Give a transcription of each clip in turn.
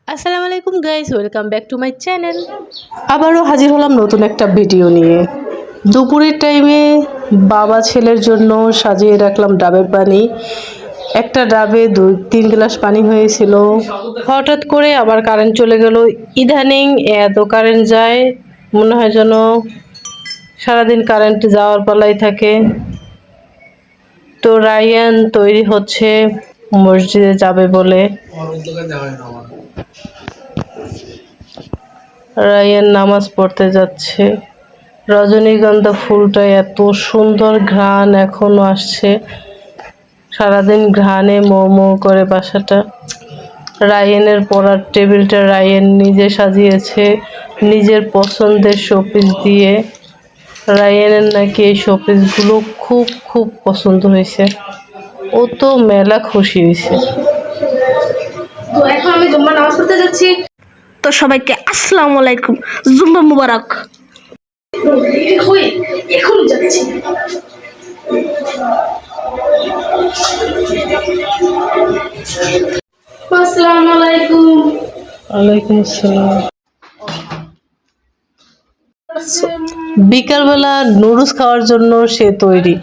আসসালামু আলাইকুম guys, welcome back to my channel. আবারও হাজির হলাম নতুন একটা ভিডিও নিয়ে। দুপুরের টাইমে বাবা ছেলের জন্য সাজিয়ে রাখলাম ডাবের পানি। একটা ডাবে 2-3 গ্লাস পানি হয়েছিল। হঠাৎ করে আবার কারেন্ট চলে গেল। ইদানিং এত কারেন্ট যায়, মনে হয় যেন সারাদিন কারেন্ট যাওয়ার পালাই থাকে। তো রায়ান তৈরি হচ্ছে মসজিদে যাবে বলে। রায়ান নামাজ পড়তে যাচ্ছে। রজনীগন্ধা ফুলটা এত সুন্দর, ঘ্রাণ এখনো আসছে। সারাদিন ঘ্রাণে মৌ মৌ করে বাসাটা। রায়ানের পড়ার টেবিলটা রায়ান নিজে সাজিয়েছে নিজের পছন্দের শোপিস দিয়ে। রায়ানের নাকি এই শোপিসগুলো খুব খুব পছন্দ হয়েছে। ও তো মেলা খুশি হয়েছে। তো এখন আমি জুম্মা নামাজ পড়তে যাচ্ছি। তো সবাইকে আসসালামু আলাইকুম, জুম্মা মুবারক। এখন যাচ্ছি। আসসালামু আলাইকুম। ওয়ালাইকুম আসসালাম। বিকালবেলা নুডলস খাওয়ার জন্য সে তৈরি।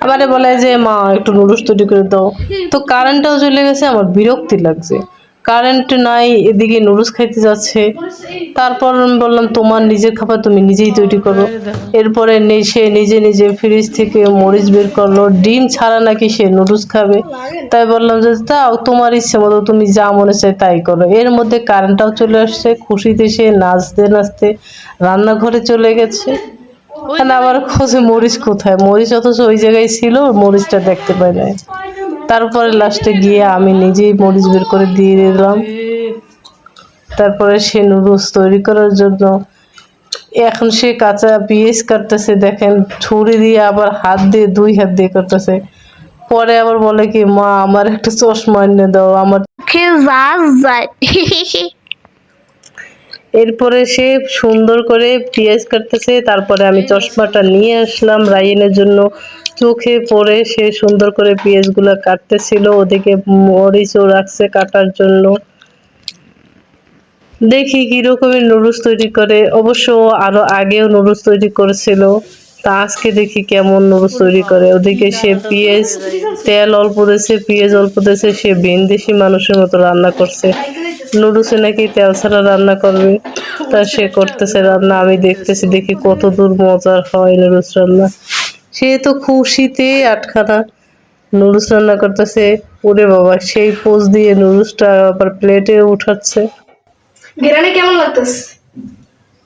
আমারে বলে যে মা একটু নুডলস তৈরি করে দাও। তো কারেন্টটাও চলে গেছে, আমার বিরক্তি লাগছে। কারেন্ট নাই, এদিকে নুডলস খাইতে যাচ্ছে। তারপর আমি বললাম তোমার নিজের খাবার তুমি নিজেই তৈরি করো। এরপরে সে নিজে নিজে ফ্রিজ থেকে মরিচ বের করলো, ডিম ছাড়া নাকি সে নুডলস খাবে। তাই বললাম যে তাও তোমার ইচ্ছে মতো তুমি যা মনে চায় তাই করো। এর মধ্যে কারেন্টটাও চলে আসছে। খুশিতে সে নাচতে নাচতে রান্নাঘরে চলে গেছে। আবার খোঁজে মরিচ কোথায়, মরিচ অথচ ওই জায়গায় ছিল, মরিচটা দেখতে পাই না। তারপরে লাস্টে গিয়ে আমি নিজেই মরিচ বের করে দিয়ে দিলাম। তারপরে সে নুডলস তৈরি করার জন্য এখন সে কাঁচা পেঁয়াজ কাটতেছে, দেখেন ছুরি দিয়ে, আবার হাত দিয়ে 2 হাত দিয়ে করতেছে। পরে আবার বলে কি মা আমার একটা চশমা এনে দাও আমার। এরপরে সে সুন্দর করে পেঁয়াজ কাটতেছে। তারপরে আমি চশমাটা নিয়ে আসলাম রায়ানের জন্য। চোখে পড়ে সে সুন্দর করে পেঁয়াজগুলো কাটতেছিল, ওদিকে মরিচও রাখছে কাটার জন্য। দেখি কি রকমের নুডলস তৈরি করে। অবশ্য আরো আগেও নুডলস তৈরি করেছিল, তা আজকে দেখি কেমন নুডলস তৈরি করে। ওদিকে সে পেঁয়াজ তেল অল্প দিয়েছে, পেঁয়াজ অল্প দিয়েছে। সে ভিনদেশি মানুষের মতো রান্না করছে। নুডলসে নাকি তেল ছাড়া রান্না করবে, তা সে করতেছে রান্না। আমি দেখতেছি, দেখি কত দূর মজার হয় নুডলস রান্না। সে তো খুশিতে আটখানা। নুডলস রান্না করতেছে। ওরে বাবা, সেই পোজ দিয়ে নুডলসটা আবার প্লেটে উঠাচ্ছে। গেরানে কেমন লাগতেছে?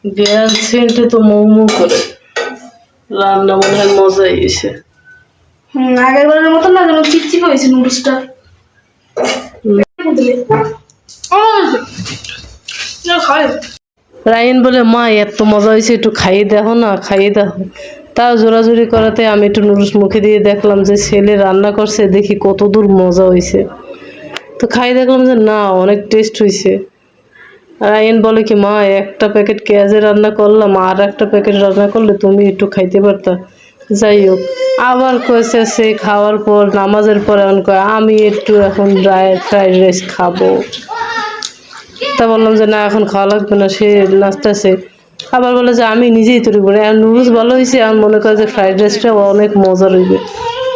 গ্যাস সেন্টে তো মৌ মৌ করে। রান্না মনে হয় মজা এসে। আগের বারের মতো না, যেন চিপচিপ হয়েছে নুডলসটা। রায়ন বলে মা এত মজা হয়েছে, একটু খাইয়ে দেখো না, খাইয়ে দেখো। তাও জোরাজুরি করাতে আমি একটু নুডলস মুখে দিয়ে দেখলাম যে ছেলে রান্না করছে, দেখি কত দূর মজা হয়েছে। তো খাই দেখলাম যে না, অনেক টেস্ট হয়েছে। রায়ন বলে কি মা একটা প্যাকেট পেঁয়াজে রান্না করলাম, আর একটা প্যাকেট রান্না করলে তুমি একটু খাইতে পারতা। যাই হোক, আবার কয়েছে সে খাওয়ার পর নামাজের পর এমন কয় আমি একটু এখন ফ্রাইড রাইস খাবো। তা বললাম যে না এখন খাওয়া লাগবে না, সে নাচতেছে। আবার বলে যে আমি নিজেই তৈরি করি, আর নুডলস ভালো হয়েছে, আর মনে করে যে ফ্রাইড রাইসটা অনেক মজা রইবে।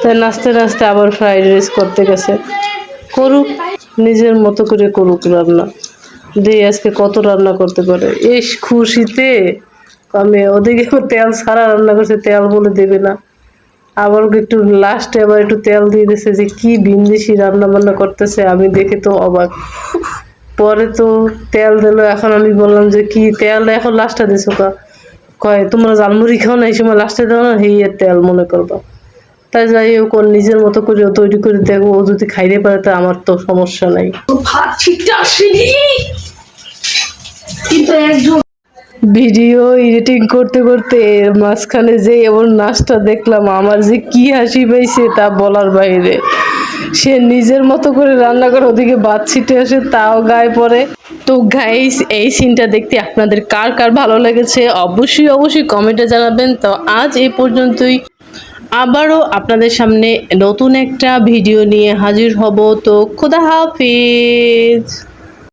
তাই নাচতে নাচতে আবার ফ্রাইড রাইস করতে গেছে। করুক, নিজের মতো করে করুক রান্না। দিয়ে আজকে কত রান্না করতে পারে এই খুশিতে। আমি ওদিকে তেল ছাড়া রান্না করছে, তেল বলে দেবে না। আবার একটু লাস্টে আবার একটু তেল দিয়ে দিয়েছে, যে কি ভিনদেশি রান্না বান্না করতেছে, আমি দেখে তো অবাক। পরে তো তেল দিল। এখন আমি বললাম যে কি তেল এখন লাস্টে দিছো কা? কয় তোমরা জালমুড়ি খাও না, এই সময় লাস্টে দাও না, এই তেল মনে করবা। তাই যাই হোক, ওর নিজের মতো করে তৈরি করে দেখো, ও যদি খাইতে পারে তা আমার তো সমস্যা নাই। ভাত ঠিকটা আসেনি, কিন্তু একজন ভিডিও এডিটিং করতে করতে মাঝখানে যে এমন নাচটা দেখলাম, আমার যে কি হাসি পাইছে তা বলার বাইরে। সে নিজের মতো করে রান্না করে, ওদিকে ভাত ছিটে আসে, তাও গায়ে পড়ে। তো গাইস, এই সিনটা দেখতে আপনাদের কার কার ভালো লেগেছে অবশ্যই অবশ্যই কমেন্টে জানাবেন। তো আজ এই পর্যন্তই। আবারও আপনাদের সামনে নতুন একটা ভিডিও নিয়ে হাজির হব। তো খোদা হাফিজ।